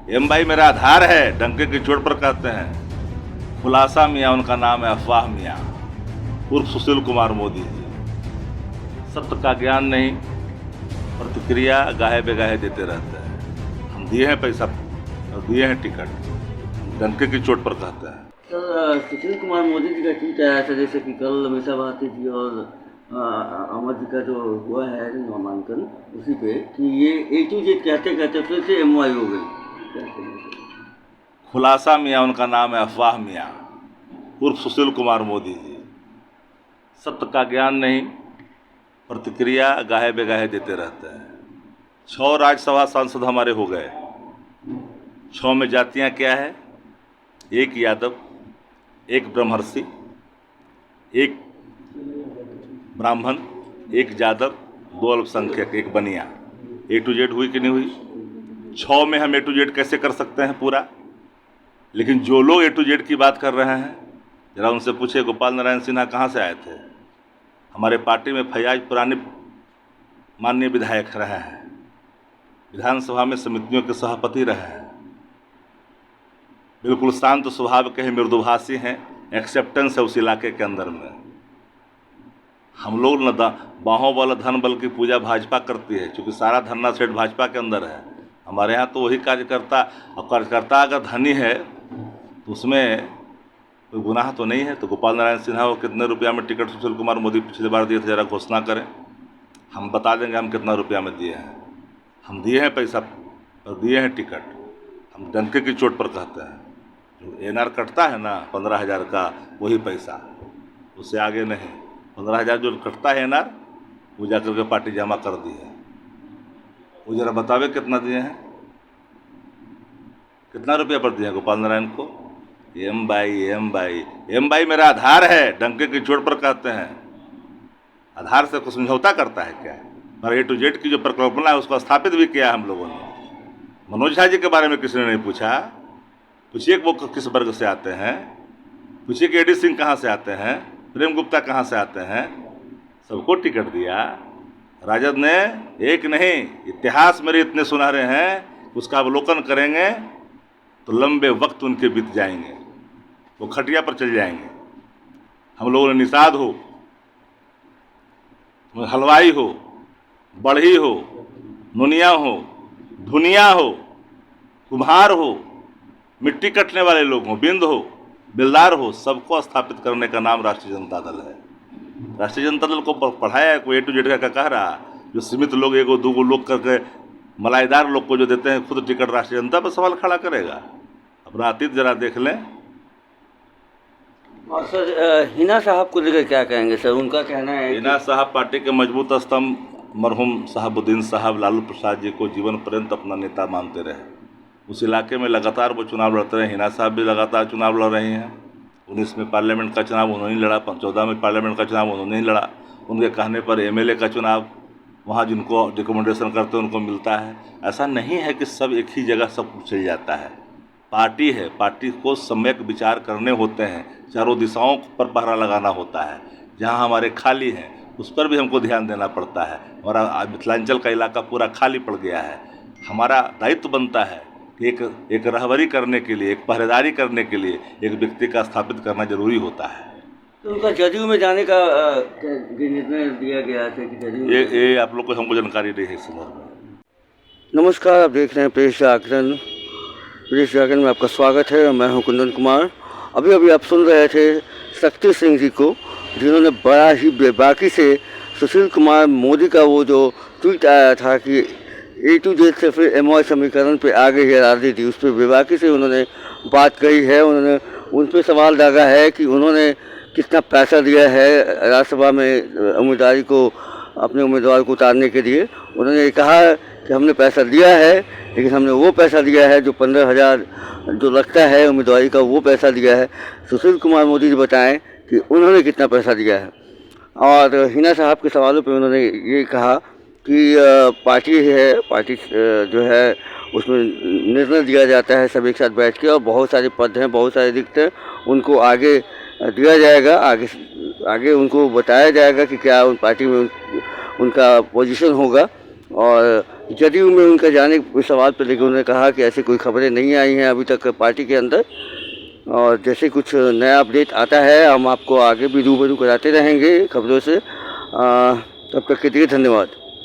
M भाई मेरा आधार है, डंके की चोट पर कहते हैं। खुलासा मियाँ उनका नाम है, अफवाह मियाँ उर्फ सुशील कुमार मोदी जी। सत्य का ज्ञान नहीं, प्रतिक्रिया गाहे बेगाहे देते रहते हैं। हम दिए हैं पैसा और दिए हैं टिकट, डंके की चोट पर कहते हैं। सर, सुशील कुमार मोदी जी का ट्वीट आया था, जैसे कि कल हमेशा भारती जी और अमर जी का जो हुआ है नामांकन, उसी पे कि ये A to Z कहते कहते फिर से MY हो गई। खुलासा मियाँ उनका नाम है, अफवाह मियाँ उर्फ सुशील कुमार मोदी जी। सत्य का ज्ञान नहीं, प्रतिक्रिया गाहे बेगाहे देते रहते हैं। 6 राज्यसभा सांसद हमारे हो गए। 6 में जातियाँ क्या है? 1 यादव, 1 ब्रह्मर्षि, 1 ब्राह्मण, 1 जादव, 2 अल्पसंख्यक, 1 बनिया। A to Z हुई कि नहीं हुई? 6 में हम A to Z कैसे कर सकते हैं पूरा? लेकिन जो लोग A to Z की बात कर रहे हैं, जरा उनसे पूछे गोपाल नारायण सिन्हा कहाँ से आए थे? हमारे पार्टी में फैयाज पुराने माननीय विधायक रहे हैं, विधानसभा में समितियों के सभापति रहे हैं, बिल्कुल शांत स्वभाव के हैं, मृदुभाषी हैं, एक्सेप्टेंस है उस इलाके के अंदर में। हम लोग न बाहों वाला धन बल की पूजा भाजपा करती है, क्योंकि सारा धरना सेठ भाजपा के अंदर है। हमारे यहाँ तो वही कार्यकर्ता, और कार्यकर्ता अगर धनी है तो उसमें कोई गुनाह तो नहीं है। तो गोपाल नारायण सिन्हा को कितने रुपया में टिकट सुशील कुमार मोदी पिछली बार दिए थे, जरा घोषणा करें, हम बता देंगे हम कितना रुपया में दिए हैं। हम दिए हैं पैसा और दिए हैं टिकट, हम डंके की चोट पर कहते हैं। जो NR कटता है ना 15,000 का, वही पैसा, उससे आगे नहीं। 15,000 जो कटता है NR, वो जा करके पार्टी जमा कर दी है। वो जरा बतावे कितना दिए हैं, कितना रुपया पर दिए हैं गोपाल नारायण को? एम भाई मेरा आधार है, डंके की चोट पर कहते हैं। आधार से कुछ समझौता करता है क्या? पर A to Z की जो परिकल्पना है उसको स्थापित भी किया हम लोगों ने। मनोज झा जी के बारे में किसी ने नहीं पूछा। पूछिए वो किस वर्ग से आते हैं, पूछिए कि AD सिंह कहाँ से आते हैं, प्रेम गुप्ता कहाँ से आते हैं। सबको टिकट दिया। राजद ने एक नहीं, इतिहास मेरे इतने सुनहरे हैं, उसका अवलोकन करेंगे तो लंबे वक्त उनके बीत जाएंगे, वो खटिया पर चल जाएंगे। हम लोगों ने निषाद हो, हलवाई हो, बढ़ी हो, नुनिया हो, धुनिया हो, कुम्हार हो, मिट्टी कटने वाले लोग हो, बिंद हो, बिलदार हो, सबको स्थापित करने का नाम राष्ट्रीय जनता दल है। राष्ट्रीय जनता दल को पढ़ाया है कोई A to Z का कह रहा? जो सीमित लोग 1-2 लोग करके मलाईदार लोग को जो देते हैं खुद टिकट, राष्ट्रीय जनता पर सवाल खड़ा करेगा। अपना अतीत जरा देख लें। और सर, हिना साहब को लेकर क्या कहेंगे सर? उनका कहना है हिना साहब पार्टी के मजबूत स्तंभ, मरहूम साहबुद्दीन साहब लालू प्रसाद जी को जीवन पर्यंत अपना नेता मानते रहे। उस इलाके में लगातार वो चुनाव लड़ते रहे। हिना साहब भी लगातार चुनाव लड़ रही हैं। 19 में पार्लियामेंट का चुनाव उन्होंने ही लड़ा, 14 में पार्लियामेंट का चुनाव उन्होंने ही लड़ा। उनके कहने पर MLA का चुनाव वहाँ जिनको रिकमेंडेशन करते हैं उनको मिलता है। ऐसा नहीं है कि सब एक ही जगह सब कुछ चल जाता है। पार्टी है, पार्टी को सम्यक विचार करने होते हैं, चारों दिशाओं पर पहरा लगाना होता है। जहाँ हमारे खाली हैं उस पर भी हमको ध्यान देना पड़ता है। हमारा मिथिलांचल का इलाका पूरा खाली पड़ गया है। हमारा दायित्व बनता है कि एक रहबरी करने के लिए, एक पहरेदारी करने के लिए एक व्यक्ति का स्थापित करना जरूरी होता है। तो उनका जदयू में जाने का निर्णय दिया गया है कि जदयू ये आप लोग को हमको जानकारी नहीं है इस संदर्भ में। नमस्कार, आप देख रहे हैं प्रेस जागरण। प्रेस जागरण में आपका स्वागत है। मैं हूं कुंदन कुमार। अभी आप सुन रहे थे शक्ति सिंह जी को, जिन्होंने बड़ा ही बेबाकी से सुशील कुमार मोदी का वो जो ट्वीट आया था कि A to Z से फिर MY समीकरण पे आ गई है राजनीति, उस पर बेबाकी से उन्होंने बात कही है। उन्होंने उन पर सवाल दागा है कि उन्होंने कितना पैसा दिया है राज्यसभा में उम्मीदवारी को, अपने उम्मीदवार को उतारने के लिए। उन्होंने कहा कि हमने पैसा दिया है, लेकिन हमने वो पैसा दिया है जो 15,000 जो लगता है उम्मीदवारी का, वो पैसा दिया है। सुशील कुमार मोदी जी बताएं कि उन्होंने कितना पैसा दिया है। और हिना साहब के सवालों पर उन्होंने ये कहा कि पार्टी है, पार्टी जो है उसमें निर्णय दिया जाता है सब एक साथ बैठ के, और बहुत सारे पद हैं, बहुत सारे रिक्त हैं, उनको आगे दिया जाएगा, आगे उनको बताया जाएगा कि क्या उन पार्टी में उनका पोजीशन होगा। और जदयू में उनका जाने के सवाल पर लेकर उन्होंने कहा कि ऐसी कोई खबरें नहीं आई हैं अभी तक पार्टी के अंदर, और जैसे कुछ नया अपडेट आता है हम आपको आगे भी रूबरू कराते रहेंगे खबरों से। तब तक के लिए धन्यवाद।